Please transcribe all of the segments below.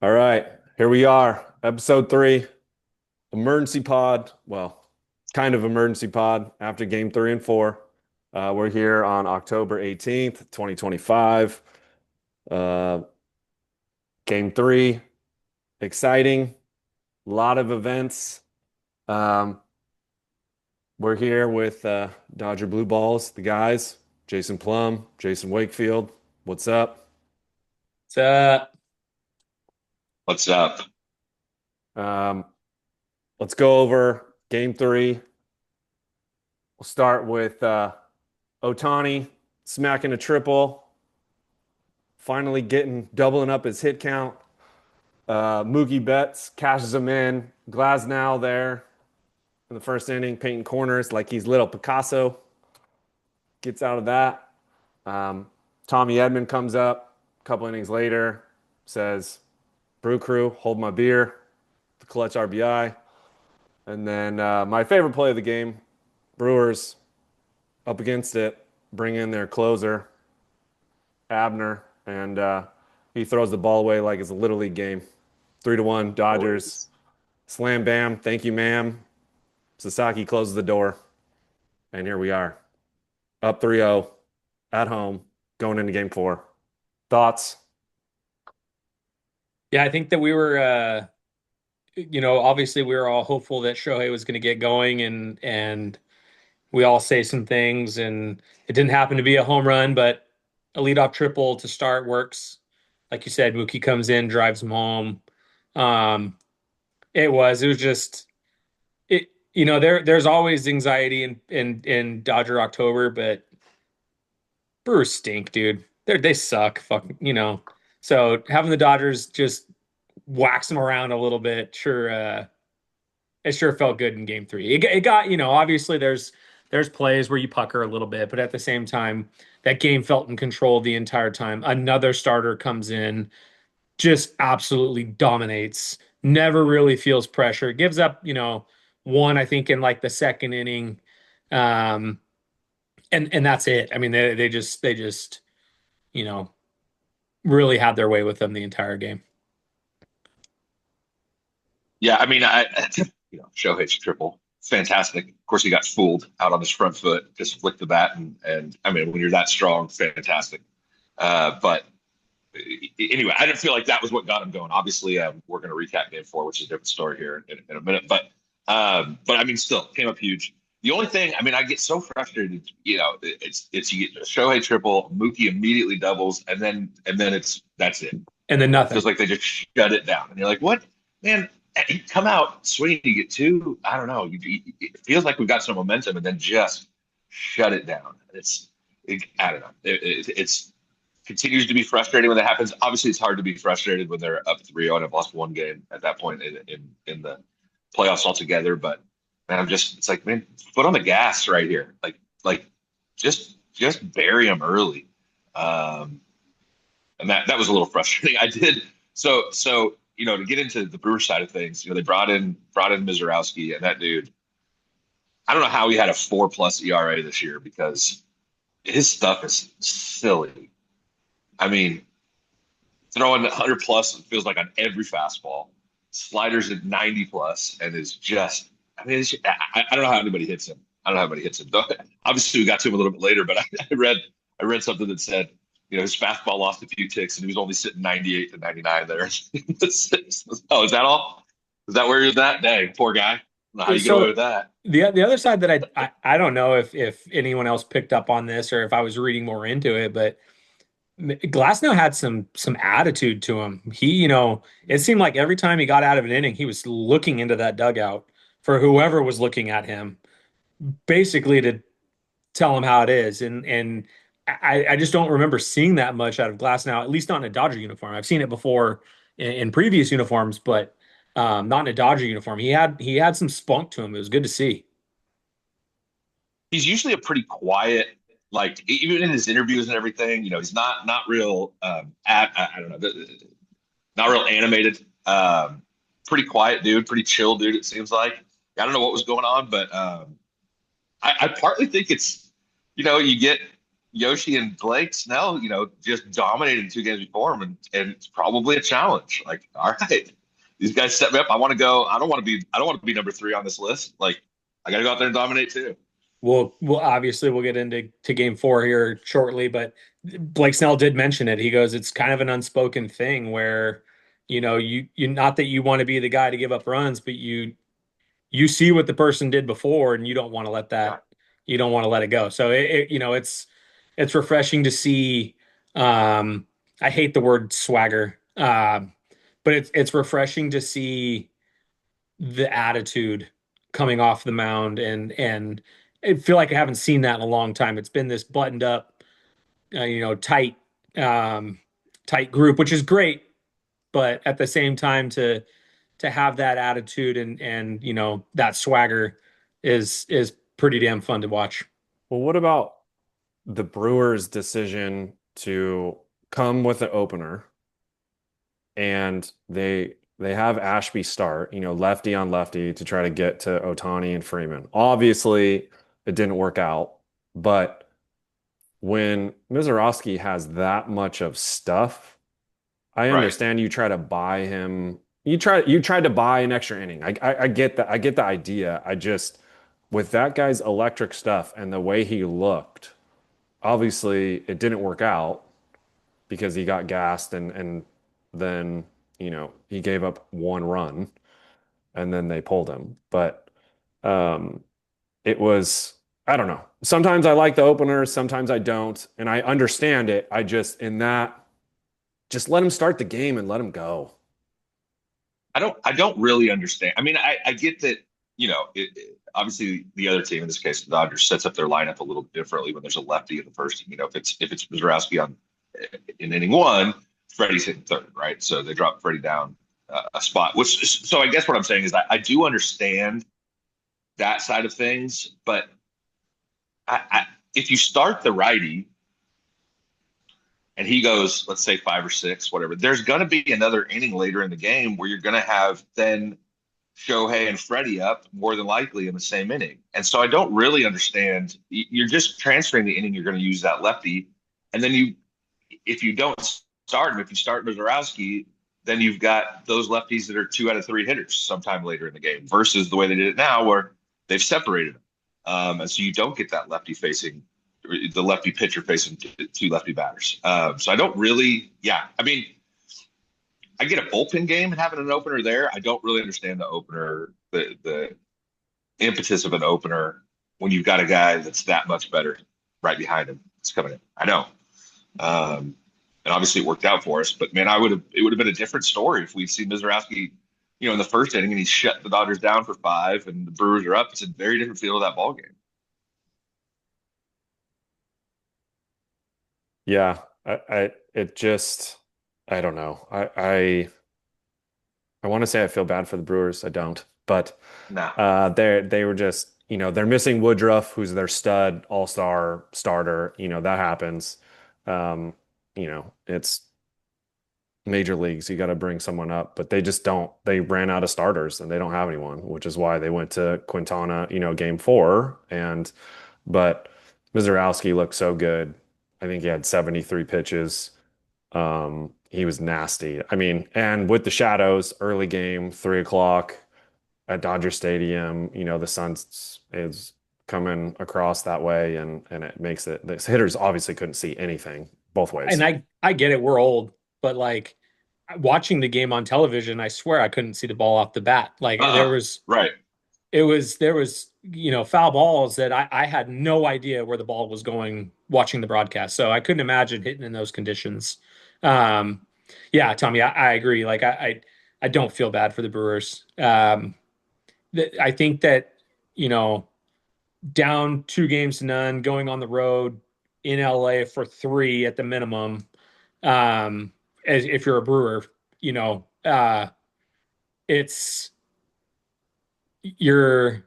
All right, here we are, episode 3, emergency pod. Well, kind of emergency pod after game 3 and 4. We're here on October 18th, 2025. Uh, Game 3, exciting, a lot of events. Um, we're here with Dodger Blue Balls, the guys, Jason Plum, Jason Wakefield. What's up? So, What's up? Um, let's go over game 3. We'll start with Ohtani smacking a triple, finally doubling up his hit count. Mookie Betts cashes him in. Glasnow there in the first inning, painting corners like he's little Picasso. Gets out of that. Tommy Edman comes up a couple innings later, says, "Brew Crew, hold my beer." The clutch RBI. And then my favorite play of the game, Brewers up against it, bring in their closer, Abner, and he throws the ball away like it's a little league game. 3-1 Dodgers. Always. Slam bam. Thank you, ma'am. Sasaki closes the door, and here we are, up 3-0 at home, going into game 4. Thoughts? yeah, I think that we were, obviously we were all hopeful that Shohei was going to get going, and we all say some things, and it didn't happen to be a home run, but a leadoff triple to start works. Like you said, Mookie comes in, drives him home. Um, it was just it. There's always anxiety in Dodger October, but Brewers stink, dude. They suck. Fuck, So having the Dodgers just wax them around a little bit, sure. It sure felt good in Game 3. It got, obviously there's plays where you pucker a little bit, but at the same time, that game felt in control the entire time. Another starter comes in, just absolutely dominates. Never really feels pressure. Gives up, one, I think, in like the second inning. Um, and that's it. I mean, they just you know really had their way with them the entire game. Yeah, I mean, Shohei's triple, fantastic. Of course, he got fooled out on his front foot, just flicked the bat, and I mean, when you're that strong, fantastic. But anyway, I didn't feel like that was what got him going. Obviously, we're going to recap game 4, which is a different story here in a minute. But I mean, still came up huge. The only thing, I mean, I get so frustrated. It's you get a Shohei triple, Mookie immediately doubles, and then that's it. And then It feels nothing. like they just shut it down, and you're like, what, man? You come out swinging, you get two. I don't know. It feels like we've got some momentum, and then just shut it down. I don't know. It's continues to be frustrating when that happens. Obviously, it's hard to be frustrated when they're up 3-0 and have lost one game at that point in the playoffs altogether. But man, it's like, man, foot on the gas right here. Like just bury them early. And that was a little frustrating. I did so to get into the Brewer side of things. They brought in Mizorowski, and that dude. I don't know how he had a 4+ ERA this year because his stuff is silly. I mean, throwing 100 plus feels like on every fastball. Sliders at 90 plus, and is just. I mean, I don't know how anybody hits him. I don't know how anybody hits him. Obviously, we got to him a little bit later, but I read something that said his fastball lost a few ticks, and he was only sitting 98 to 99 there. Oh, is that all? Is that where he was at? Dang, poor guy. I don't know how you get away So with that. the other side that I don't know if anyone else picked up on this or if I was reading more into it, but Glasnow had some attitude to him. It seemed like every time he got out of an inning, he was looking into that dugout for whoever was looking at him, basically to tell him how it is. And I just don't remember seeing that much out of Glasnow, at least not in a Dodger uniform. I've seen it before in previous uniforms, but not in a Dodger uniform. He had some spunk to him. It was good to see. He's usually a pretty quiet, like even in his interviews and everything. He's not real. I don't know, not real animated. Pretty quiet dude, pretty chill dude. It seems like. I don't know what was going on, but I partly think it's you Yoshi and Blake Snell, just dominated 2 games before him, and it's probably a challenge. Like, all right, these guys set me up. I want to go. I don't want to be number 3 on this list. Like, I got to go out there and dominate too. We'll obviously we'll get into game 4 here shortly, but Blake Snell did mention it. He goes, it's kind of an unspoken thing where, you not that you want to be the guy to give up runs, but you see what the person did before, and you don't want to let Yeah. you don't want to let it go. So it's refreshing to see. I hate the word swagger, but it's refreshing to see the attitude coming off the mound, and I feel like I haven't seen that in a long time. It's been this buttoned up, tight, tight group, which is great, but at the same time to have that attitude and that swagger is pretty damn fun to watch. Well, what about the Brewers' decision to come with an opener, and they have Ashby start, lefty on lefty to try to get to Ohtani and Freeman. Obviously, it didn't work out, but when Mizorowski has that much of stuff, I Right. understand you try to buy him. You tried to buy an extra inning. I get that. I get the idea. I just, with that guy's electric stuff and the way he looked, obviously it didn't work out because he got gassed, and then he gave up 1 run, and then they pulled him. But um, it was, I don't know. Sometimes I like the openers, sometimes I don't, and I understand it. I just, in that, just let him start the game and let him go. I don't really understand. I mean, I get that, obviously the other team, in this case, the Dodgers, sets up their lineup a little differently when there's a lefty in the first. If it's Mizorowski in inning 1, Freddie's hitting third, right? So they drop Freddie down a spot. So I guess what I'm saying is I do understand that side of things, but if you start the righty and he goes, let's say 5 or 6, whatever, there's going to be another inning later in the game where you're going to have then Shohei and Freddie up more than likely in the same inning. And so I don't really understand. You're just transferring the inning you're going to use that lefty. And then if you don't start him, if you start Mizorowski, then you've got those lefties that are 2 out of 3 hitters sometime later in the game versus the way they did it now where they've separated them. And so you don't get that the lefty pitcher facing 2 lefty batters. So I don't really, I mean, I get a bullpen game and having an opener there. I don't really understand the opener, the impetus of an opener when you've got a guy that's that much better right behind him. It's coming in. I know. And obviously it worked out for us, but man, it would have been a different story if we'd seen Mizorowski, in the first inning and he shut the Dodgers down for 5 and the Brewers are up. It's a very different feel of that ball game. Yeah, I don't know. I want to say I feel bad for the Brewers. I don't, but Nah. they were just, they're missing Woodruff, who's their stud all-star starter. That happens. It's major leagues. You got to bring someone up, but they just don't. They ran out of starters and they don't have anyone, which is why they went to Quintana, game 4. But Mizorowski looked so good. I think he had 73 pitches. He was nasty. I mean, and with the shadows, early game, 3 o'clock at Dodger Stadium, the sun is coming across that way, and it makes it, the hitters obviously couldn't see anything both ways. And I get it, we're old, but like watching the game on television, I swear I couldn't see the ball off the bat. Like Right. there was foul balls that I had no idea where the ball was going watching the broadcast. So I couldn't imagine hitting in those conditions. Yeah, Tommy, I agree. Like I don't feel bad for the Brewers. I think that, down 2-0, going on the road in LA for 3 at the minimum. As if you're a Brewer, it's you're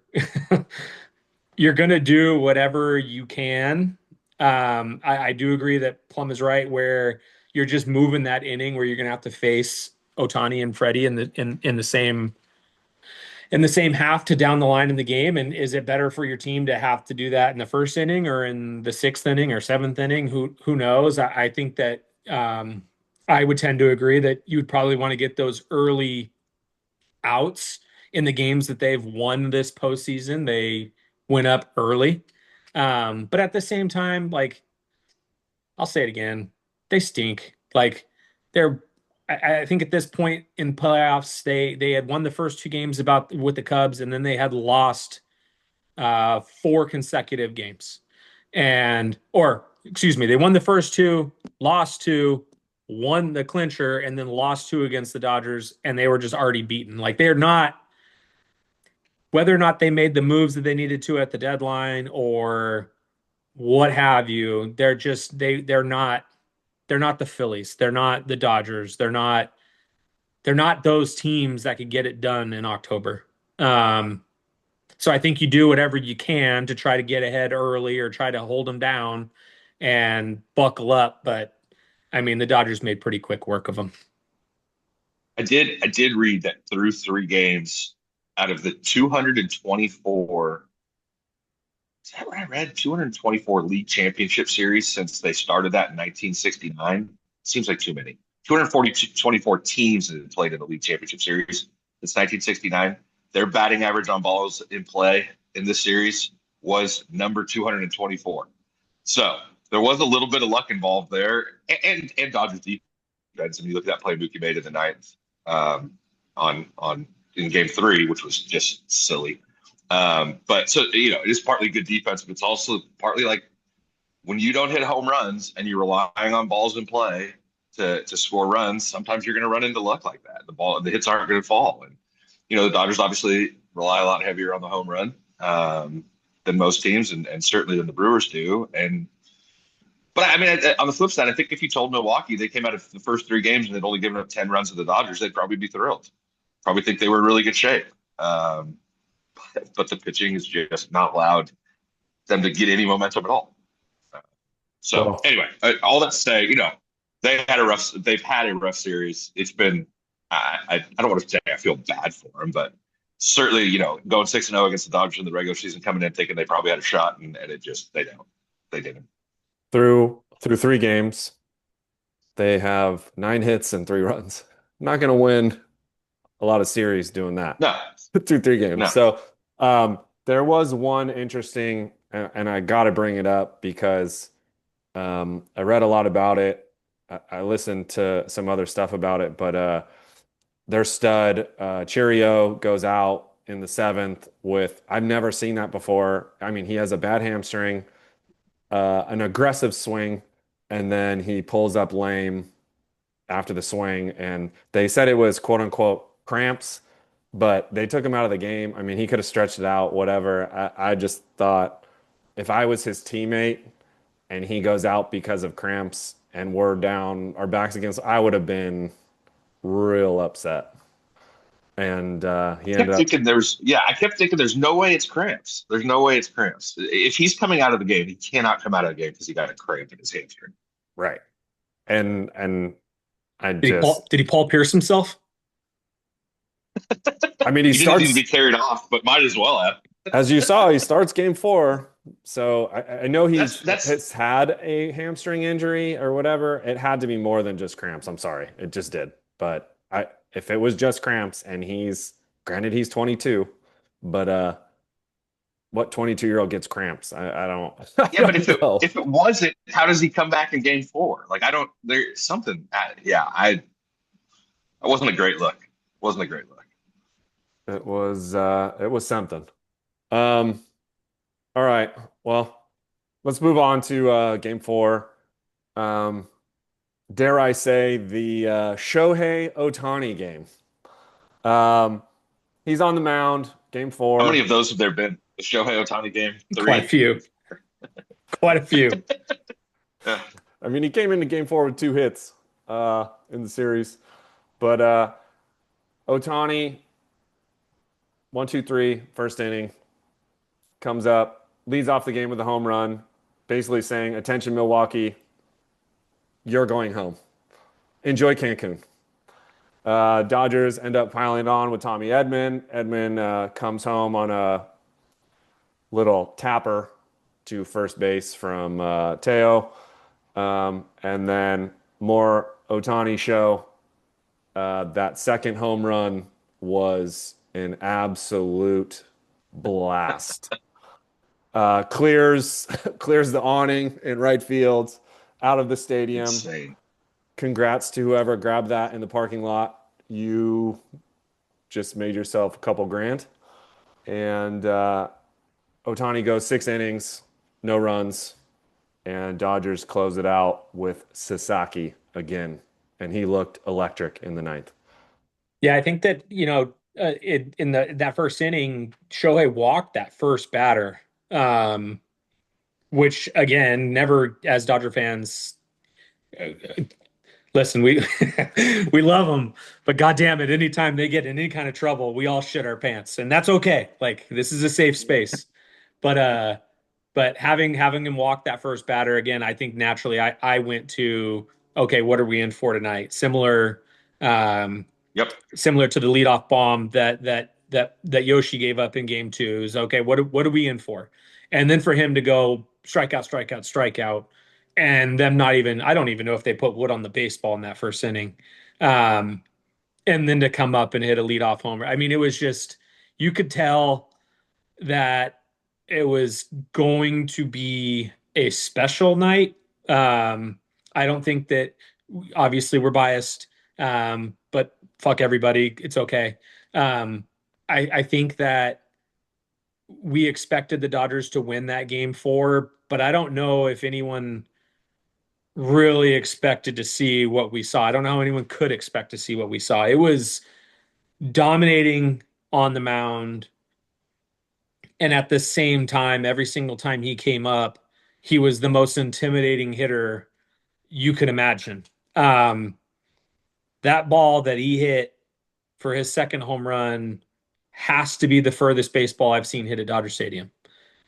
you're gonna do whatever you can. I do agree that Plum is right where you're just moving that inning where you're gonna have to face Ohtani and Freddie in the in the same half to down the line in the game? And is it better for your team to have to do that in the first inning or in the sixth inning or seventh inning? Who knows? I think that I would tend to agree that you would probably want to get those early outs in the games that they've won this postseason. They went up early. But at the same time, like I'll say it again, they stink. Like they're I think at this point in playoffs, they had won the first two games about with the Cubs, and then they had lost four consecutive games. Or excuse me, they won the first two, lost two, won the clincher, and then lost two against the Dodgers, and they were just already beaten. Like they're not, whether or not they made the moves that they needed to at the deadline or what have you, they're not the Phillies. They're not the Dodgers. They're not those teams that could get it done in October. So I think you do whatever you can to try to get ahead early or try to hold them down and buckle up. But I mean, the Dodgers made pretty quick work of them. I did read that through 3 games out of the 224. Is that what I read? 224 league championship series since they started that in 1969. Seems like too many. 24 teams that have played in the league championship series since 1969. Their batting average on balls in play in this series was number 224. So there was a little bit of luck involved there, and Dodgers defense. And you look at that play Mookie made in the ninth on in Game 3, which was just silly. But so it is partly good defense, but it's also partly like when you don't hit home runs and you're relying on balls in play to score runs, sometimes you're going to run into luck like that. The hits aren't going to fall, and the Dodgers obviously rely a lot heavier on the home run than most teams, and certainly than the Brewers do. But I mean, on the flip side, I think if you told Milwaukee they came out of the first 3 games and they'd only given up 10 runs to the Dodgers, they'd probably be thrilled. Probably think they were in really good shape. But the pitching is just not allowed them to get any momentum at all. So anyway, all that to say, they've had a rough series. It's been, I don't want to say I feel bad for them, but certainly, going 6-0 against the Dodgers in the regular season, coming in thinking they probably had a shot, and it just, they didn't. Through 3 games, they have 9 hits and 3 runs. Not going to win a lot of series doing that. No. Through 3 games. No. So there was one interesting, and I got to bring it up because I read a lot about it. I listened to some other stuff about it, but their stud, Cheerio, goes out in the 7th with, I've never seen that before. I mean, he has a bad hamstring, an aggressive swing, and then he pulls up lame after the swing. And they said it was quote unquote cramps, but they took him out of the game. I mean, he could have stretched it out, whatever. I just thought if I was his teammate and he goes out because of cramps and we're down, our backs against, I would have been real upset. And he ended up. I kept thinking there's no way it's cramps. There's no way it's cramps. If he's coming out of the game, he cannot come out of the game because he got a cramp in his hamstring. Right. And I did he Paul Pierce himself? I mean, he didn't need to be carried off, but might as well have. As you saw, he starts Game 4. So I know he's had a hamstring injury or whatever. It had to be more than just cramps. I'm sorry. It just did. But if it was just cramps and granted he's 22, but what 22-year-old gets cramps? I don't. Yeah, but if it wasn't, how does he come back in Game 4? Like there's something. It wasn't a great look. It was something. All right. Well, let's move on to Game 4. Dare I say the Shohei Ohtani game. He's on the mound, Game 4. How many of those have there been? The Shohei Ohtani game? 3? Quite a few. Quite a few. I mean, he came into Game 4 with 2 hits in the series. But Ohtani, 1, 2, 3, first inning, comes up, leads off the game with a home run, basically saying, attention, Milwaukee, you're going home. Enjoy Cancun. Dodgers end up piling on with Tommy Edman. Edman comes home on a little tapper to first base from Teo. And then more Otani show. That second home run was an absolute blast. Clears the awning in right field, out of the stadium. Insane. Congrats to whoever grabbed that in the parking lot. You just made yourself a couple grand. And Otani goes 6 innings, no runs, and Dodgers close it out with Sasaki again. And he looked electric in the ninth. Yeah, I think that, in that first inning, Shohei walked that first batter, which again, never, as Dodger fans, listen, we we love them, but goddamn it, anytime they get in any kind of trouble, we all shit our pants, and that's okay. Like, this is a safe space. But having him walk that first batter again, I think naturally I went to, okay, what are we in for tonight? Similar Yep. similar to the leadoff bomb that Yoshi gave up in game 2 is, okay, what are we in for? And then for him to go strikeout, and them not even, I don't even know if they put wood on the baseball in that first inning. And then to come up and hit a leadoff homer. I mean, it was just, you could tell that it was going to be a special night. I don't think that, obviously we're biased, but fuck everybody. It's okay. I think that we expected the Dodgers to win that game 4, but I don't know if anyone really expected to see what we saw. I don't know how anyone could expect to see what we saw. It was dominating on the mound. And at the same time, every single time he came up, he was the most intimidating hitter you could imagine. That ball that he hit for his second home run has to be the furthest baseball I've seen hit at Dodger Stadium.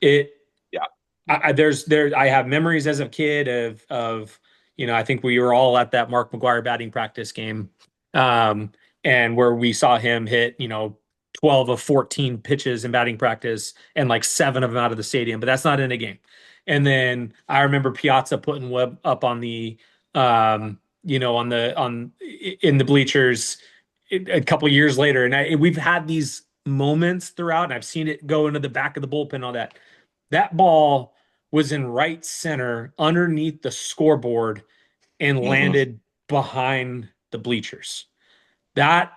It, Yeah. I have memories as a kid of I think we were all at that Mark McGwire batting practice game, and where we saw him hit 12 of 14 pitches in batting practice and like 7 of them out of the stadium, but that's not in a game. And then I remember Piazza putting Webb up on the in the bleachers a couple years later, and we've had these moments throughout, and I've seen it go into the back of the bullpen, all that. That ball was in right center underneath the scoreboard and landed behind the bleachers. That,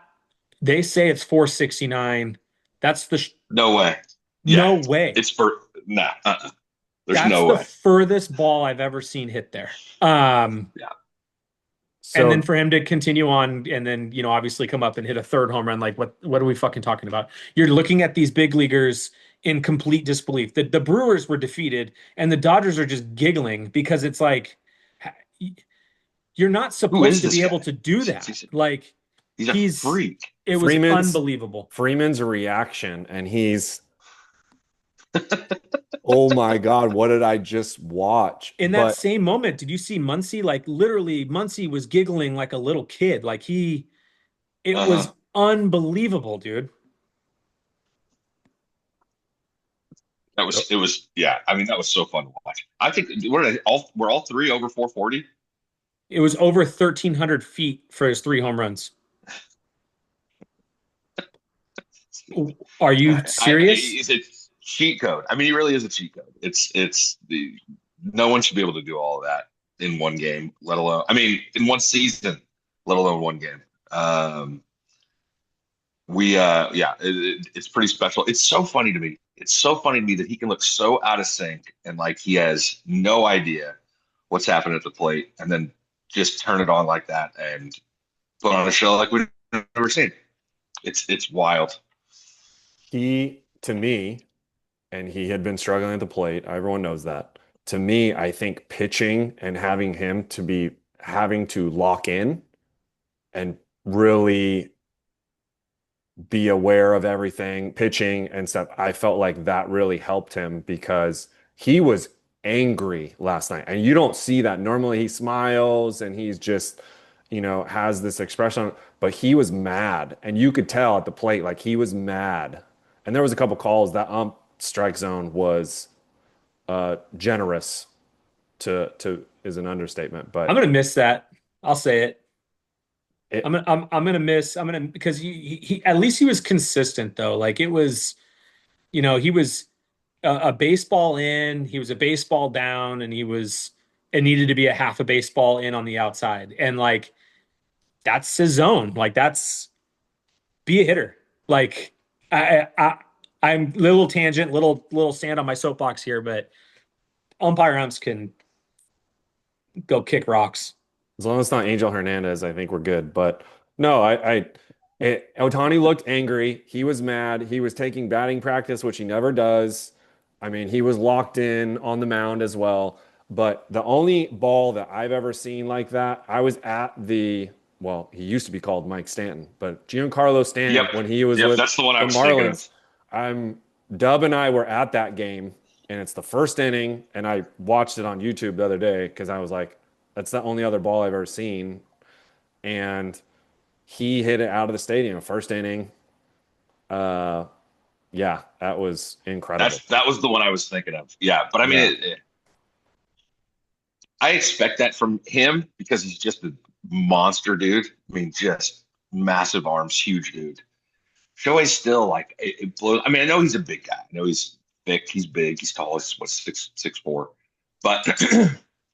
they say it's 469. That's no way. No way. It's for nah. There's That's no the way. furthest ball I've ever seen hit there. Yeah. So, and then for him to continue on and then, obviously come up and hit a third home run, like what are we fucking talking about? You're looking at these big leaguers in complete disbelief. The Brewers were defeated and the Dodgers are just giggling because it's like, you're not supposed to be able to do that. He's a freak. It was unbelievable. Freeman's reaction, and he's, oh my God, what did I just watch? In that same moment, did you see Muncy? Like, literally, Muncy was giggling like a little kid. Like, it was unbelievable, dude. It was, yeah. I mean, that was so fun to watch. I think we're all 3 over 440. It was over 1,300 feet for his 3 home runs. Are you serious? It's a cheat code. I mean, he really is a cheat code. No one should be able to do all of that in one game, let alone, in one season, let alone one game. It's pretty special. It's so funny to me. It's so funny to me that he can look so out of sync and like he has no idea what's happening at the plate, and then just turn it on like that and put on a show like we've never seen. It's wild. He, to me, and he had been struggling at the plate. Everyone knows that. To me, I think pitching and having him having to lock in and really be aware of everything, pitching and stuff, I felt like that really helped him because he was angry last night. And you don't see that. Normally he smiles and he's just, has this expression, but he was mad, and you could tell at the plate like he was mad. And there was a couple calls that strike zone was generous to is an understatement, I'm but gonna miss that. I'll say it. it I'm gonna because he at least he was consistent though. Like it was, he was a baseball in, he was a baseball down, and it needed to be a half a baseball in on the outside. And like that's his zone. Like that's be a hitter. Like I'm little tangent, little stand on my soapbox here, but umpire umps can go kick rocks. as long as it's not Angel Hernandez, I think we're good. But no, Ohtani looked angry. He was mad. He was taking batting practice, which he never does. I mean, he was locked in on the mound as well. But the only ball that I've ever seen like that, I was at well, he used to be called Mike Stanton, but Giancarlo Stanton, Yep. when he was Yep. with That's the one I the was thinking of. Marlins, Dub and I were at that game, and it's the first inning, and I watched it on YouTube the other day because I was like, that's the only other ball I've ever seen. And he hit it out of the stadium, first inning. Uh, yeah, that was incredible. That was the one I was thinking of. Yeah, but I mean, Yeah. I expect that from him because he's just a monster dude. I mean, just massive arms, huge dude. Shohei's still like it blows. I mean, I know he's a big guy. I know he's thick, he's big, he's tall. He's what 6'4", but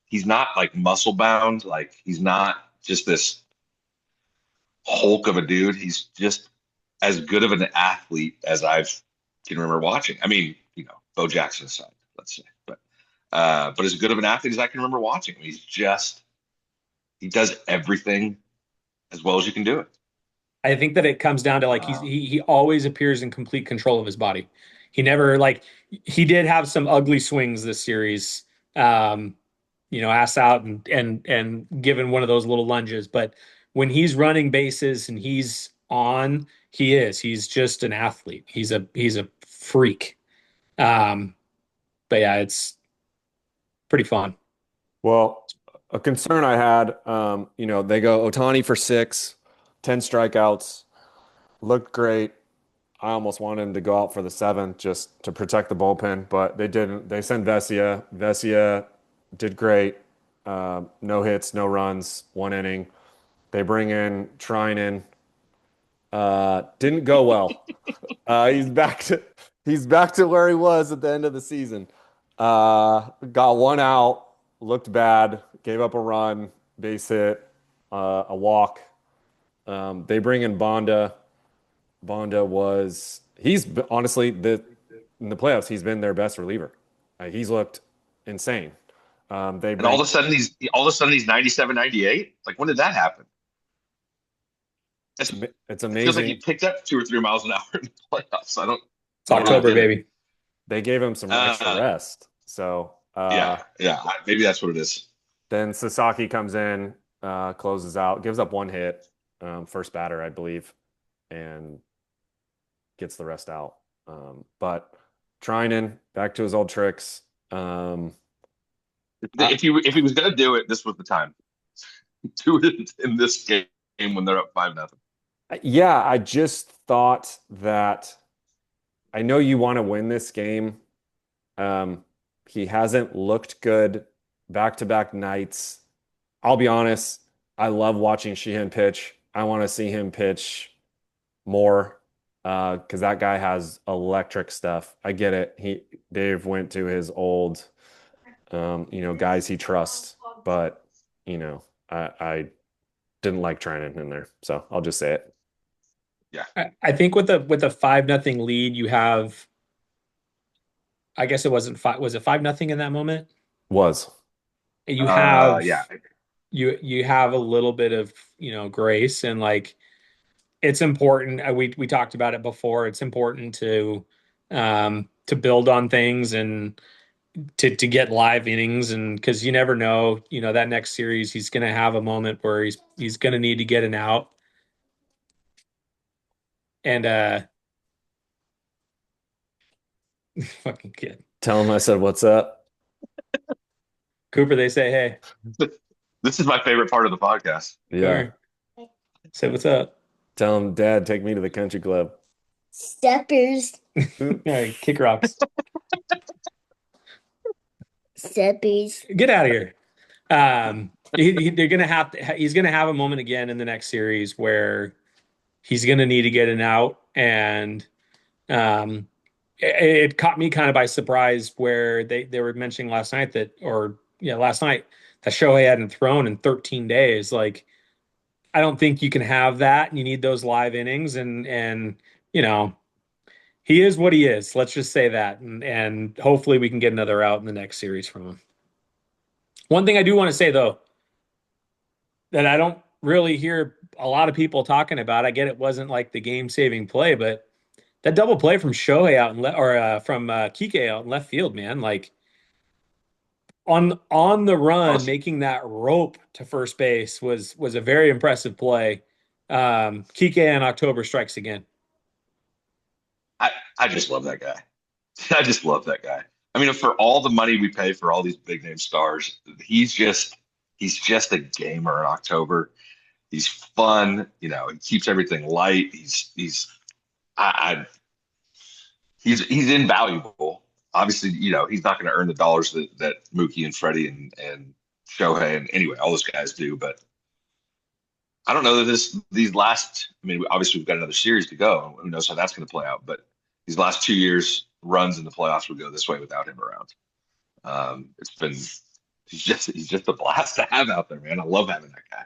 he's not like muscle bound. Like he's not just this hulk of a dude. He's just as good of an athlete as I've can remember watching. I mean, Bo Jackson aside, let's say, but as good of an athlete as I can remember watching. I mean, he does everything as well as you can do it. I think that it comes down to like he always appears in complete control of his body. He never like he did have some ugly swings this series. Ass out and given one of those little lunges, but when he's running bases and he's on, he's just an athlete. He's a freak. But yeah, it's pretty fun. Well, a concern I had, they go Ohtani for 6, 10 strikeouts, looked great. I almost wanted him to go out for the 7th just to protect the bullpen, but they didn't. They sent Vesia. Vesia did great. No hits, no runs, 1 inning. They bring in Trinan. Didn't go well. He's back to where he was at the end of the season. Got 1 out, looked bad, gave up a run, base hit, a walk. They bring in Bonda. He's honestly in the playoffs, he's been their best reliever. He's looked insane. And all of a sudden he's 97, 98. Like when did that happen? It's It feels like amazing. he picked up 2 or 3 miles an hour in the playoffs. It's October, baby. They gave him some extra rest. So yeah, maybe that's what it is. then Sasaki comes in, closes out, gives up 1 hit, first batter, I believe, and gets the rest out. But Trinan back to his old tricks. If he was going to do it, this was the time. Do it in this game when they're up 5-0. Yeah, I just thought that I know you want to win this game. He hasn't looked good back-to-back nights. I'll be honest, I love watching Sheehan pitch. I want to see him pitch more because that guy has electric stuff. I get it. Dave went to his old, guys he trusts, but I didn't like Trinan in there, so I'll just say it. Yeah, I think with the 5-0 lead, you have. I guess it wasn't 5. Was it 5-0 in that moment? Was. You have yeah. You have a little bit of grace, and like it's important. We talked about it before. It's important to build on things and to get live innings, and because you never know, that next series he's going to have a moment where he's going to need to get an out, and fucking kid. Tell him I said, what's up? Cooper, they say, hey. This is my favorite part of the podcast. Yeah. Sure. Say what's up. Tell him, Dad, take me to the country club. Steppers. All right, kick rocks. Steppers. Get out of here. They're gonna have to. He's gonna have a moment again in the next series where he's gonna need to get an out, and it caught me kind of by surprise where they were mentioning last night that Shohei hadn't thrown in 13 days. Like, I don't think you can have that. You need those live innings, and you know he is what he is. Let's just say that, and hopefully we can get another out in the next series from him. One thing I do want to say though, that I don't really hear a lot of people talking about. I get it wasn't like the game-saving play, but that double play from Shohei out from Kike out in left field, man, like on the run, making that rope to first base was a very impressive play. Kike in October strikes again. I just love that guy. I just love that guy. I mean, for all the money we pay for all these big name stars, he's just a gamer in October. He's fun, he keeps everything light. He's invaluable. Obviously, he's not going to earn the dollars that Mookie and Freddie and Shohei and anyway, all those guys do. But I don't know that these last. I mean, obviously we've got another series to go. Who knows how that's going to play out? But these last 2 years, runs in the playoffs would go this way without him around. He's just a blast to have out there, man. I love having that guy.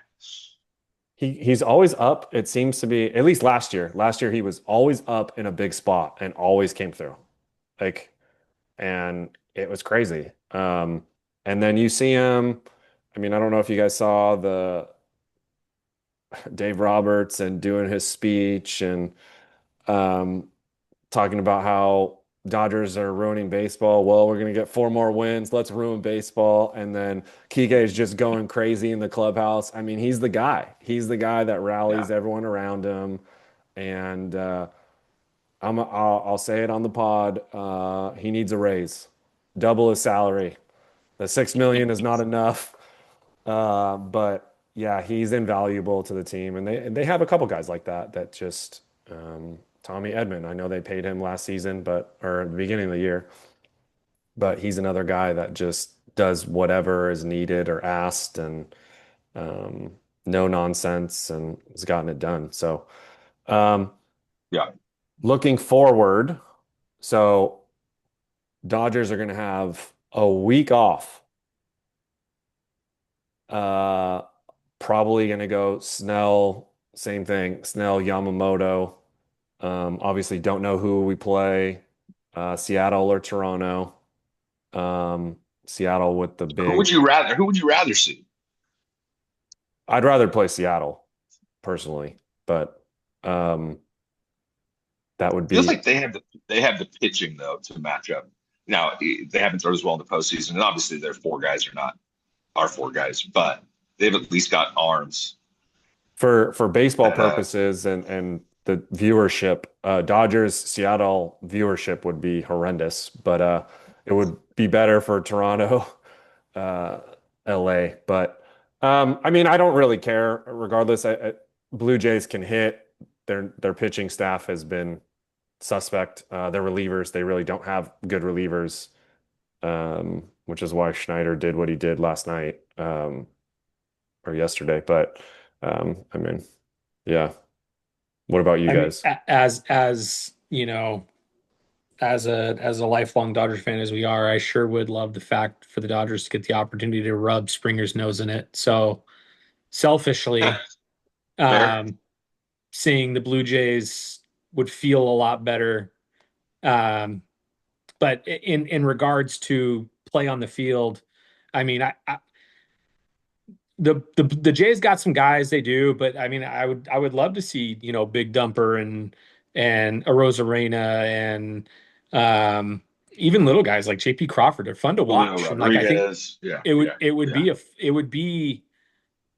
He's always up. It seems to be, at least last year. Last year he was always up in a big spot and always came through. And it was crazy. And then you see him. I mean, I don't know if you guys saw the Dave Roberts and doing his speech and talking about how Dodgers are ruining baseball. Well, we're going to get 4 more wins. Let's ruin baseball. And then Kike is just going crazy in the clubhouse. I mean, he's the guy. He's the guy that rallies everyone around him. And I'll say it on the pod. He needs a raise. Double his salary. The $6 million is not enough. But yeah, he's invaluable to the team. And they have a couple guys like that just Tommy Edman. I know they paid him last season, or at the beginning of the year. But he's another guy that just does whatever is needed or asked, and no nonsense, and has gotten it done. So, looking forward, so Dodgers are going to have a week off. Probably going to go Snell, same thing, Snell, Yamamoto. Obviously don't know who we play, Seattle or Toronto. Seattle with the big. Who would you rather see? I'd rather play Seattle personally, but that would be. Feels like they have the pitching though to match up. Now they haven't thrown as well in the postseason, and obviously their 4 guys are not our 4 guys, but they've at least got arms. For baseball purposes and the viewership, Dodgers Seattle viewership would be horrendous, but it would be better for Toronto, LA. But I mean, I don't really care. Regardless, Blue Jays can hit. Their pitching staff has been suspect. Their relievers, they really don't have good relievers, which is why Schneider did what he did last night or yesterday. But I mean, yeah. What about you guys? As you know, as a lifelong Dodgers fan as we are, I sure would love the fact for the Dodgers to get the opportunity to rub Springer's nose in it. So selfishly, seeing the Blue Jays would feel a lot better. But in regards to play on the field, I mean, the Jays got some guys, they do, but I mean, I would love to see, Big Dumper and Arozarena and even little guys like JP Crawford. They're fun to watch. And like, I think it would be,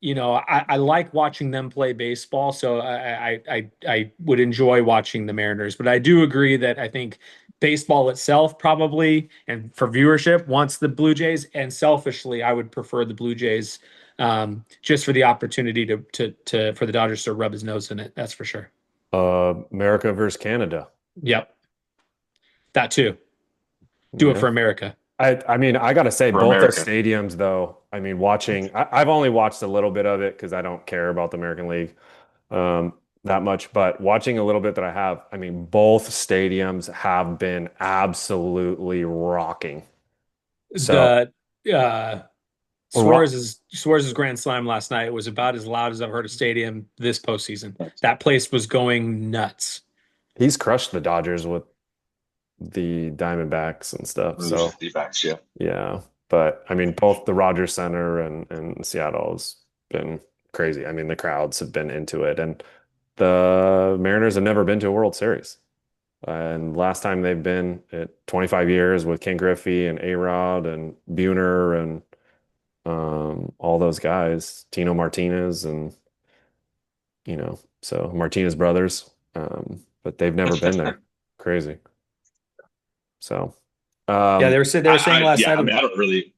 I like watching them play baseball. So I would enjoy watching the Mariners, but I do agree that I think baseball itself probably, and for viewership, wants the Blue Jays, and selfishly, I would prefer the Blue Jays just for the opportunity to for the Dodgers to rub his nose in it. That's for sure. America versus Canada. Yep, that too. Do it Yeah. for America. I mean, I gotta say, For both those America. stadiums, though. I mean, I've only watched a little bit of it because I don't care about the American League that much. But watching a little bit that I have, I mean, both stadiums have been absolutely rocking. So, The uh, ro Suarez's grand slam last night was about as loud as I've heard a stadium this postseason. That place was going nuts. he's crushed the Dodgers with the Diamondbacks and stuff. So, D-backs, yeah. yeah. But I mean, both the Rogers Center and Seattle has been crazy. I mean, the crowds have been into it, and the Mariners have never been to a World Series. And last time they've been at 25 years with Ken Griffey and A-Rod and Buhner and all those guys, Tino Martinez and so Martinez brothers. But they've never been there. Crazy. So, Yeah, um, they were saying last Yeah, night. I mean, I don't really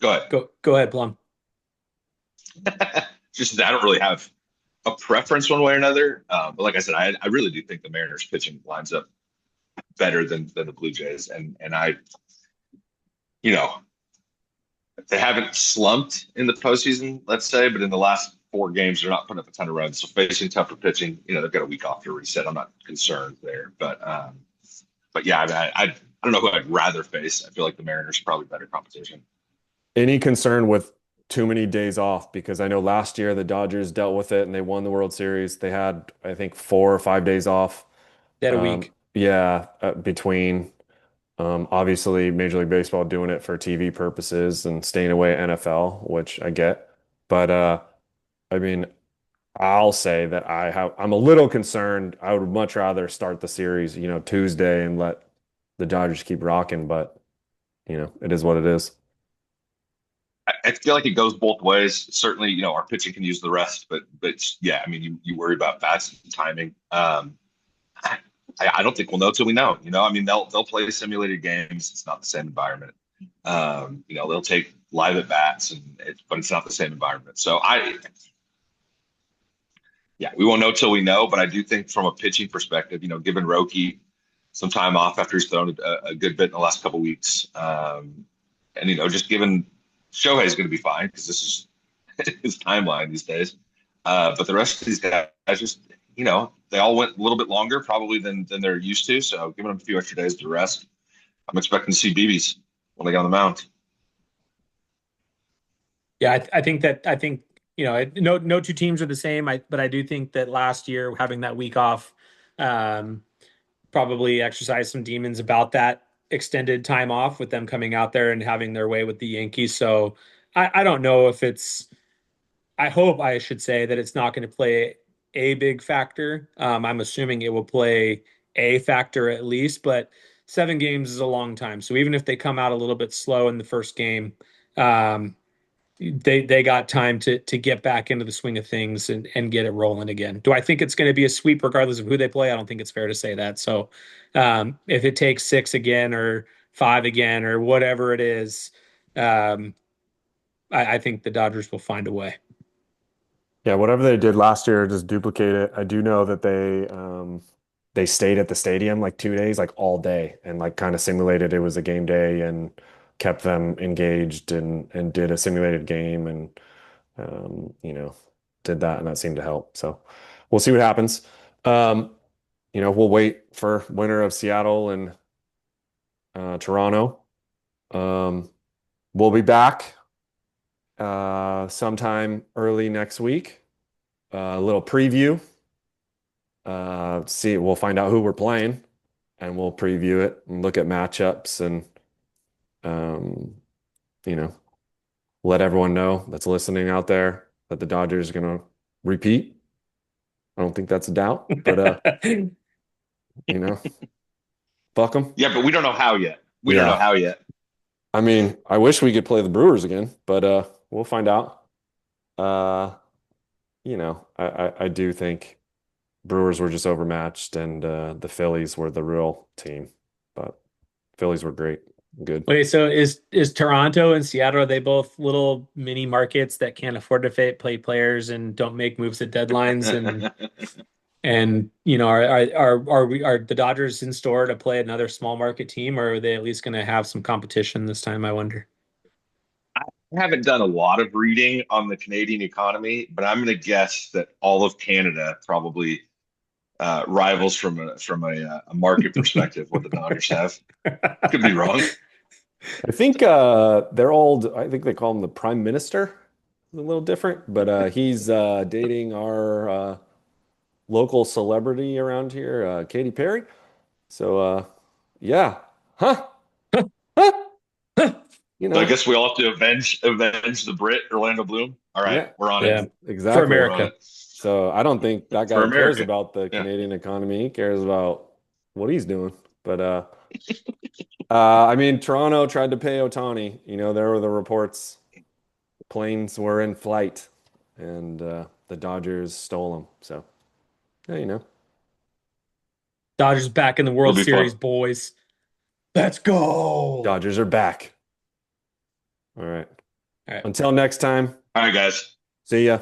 go ahead. Go ahead, Plum. Just that I don't really have a preference one way or another. But like I said, I really do think the Mariners pitching lines up better than the Blue Jays, and you know, they haven't slumped in the postseason, let's say, but in the last 4 games, they're not putting up a ton of runs. So facing tougher pitching, they've got a week off to reset. I'm not concerned there, but yeah, I mean, I don't know who I'd rather face. I feel like the Mariners are probably better competition. any concern with too many days off? Because I know last year the Dodgers dealt with it and they won the World Series. They had, I think, 4 or 5 days off. They had a week. Yeah, between obviously Major League Baseball doing it for TV purposes and staying away at NFL, which I get. But I mean, I'll say that I'm a little concerned. I would much rather start the series, Tuesday and let the Dodgers keep rocking, but it is what it is. I feel like it goes both ways. Certainly, our pitching can use the rest, but yeah, I mean, you worry about bats and timing. I don't think we'll know till we know. I mean, they'll play simulated games. It's not the same environment. They'll take live at bats, but it's not the same environment. So yeah, we won't know till we know. But I do think from a pitching perspective, giving Roki some time off after he's thrown a good bit in the last couple of weeks, and just giving Shohei's going to be fine because this is his timeline these days. But the rest of these guys just, they all went a little bit longer probably than they're used to. So giving them a few extra days to rest. I'm expecting to see BBs when they get on the mound. Yeah, I think no two teams are the same. But I do think that last year having that week off probably exercised some demons about that extended time off with them coming out there and having their way with the Yankees. So I don't know if I hope I should say that it's not going to play a big factor. I'm assuming it will play a factor at least, but 7 games is a long time. So even if they come out a little bit slow in the first game, they got time to get back into the swing of things and get it rolling again. Do I think it's going to be a sweep regardless of who they play? I don't think it's fair to say that. So if it takes 6 again or 5 again or whatever it is, I think the Dodgers will find a way. Yeah, whatever they did last year, just duplicate it. I do know that they stayed at the stadium like 2 days, like all day, and like kind of simulated it was a game day and kept them engaged and did a simulated game and did that and that seemed to help. So we'll see what happens. We'll wait for winner of Seattle and Toronto. We'll be back sometime early next week. A little preview. We'll find out who we're playing and we'll preview it and look at matchups and let everyone know that's listening out there that the Dodgers are going to repeat. I don't think that's a doubt, but fuck them. Yeah, but we don't know how yet. We don't know how yet. I mean, I wish we could play the Brewers again, but we'll find out. I do think Brewers were just overmatched and the Phillies were the real team, but Phillies were great. Good. Wait, so is Toronto and Seattle, are they both little mini markets that can't afford to play players and don't make moves at deadlines and are the Dodgers in store to play another small market team, or are they at least going to have some competition this time, I wonder? I haven't done a lot of reading on the Canadian economy, but I'm going to guess that all of Canada probably rivals from a market perspective what the Dodgers have. Could be wrong. I think their old, I think they call him the prime minister. A little different, but he's dating our local celebrity around here, Katy Perry. So yeah. Huh? Huh? You So I know. guess we all have to avenge the Brit Orlando Bloom. All right, Yeah. we're on Yeah. it. For Exactly. We're on America. it. So I don't think that For guy cares America. about the Yeah. Canadian economy. He cares about what he's doing. But I mean, Toronto tried to pay Ohtani. There were the reports. Planes were in flight, and the Dodgers stole them. So, yeah. Dodgers back in the It'll World be fun. Series, boys. Let's go. Dodgers are back. All right. All right. Until next time, All right, guys. see ya.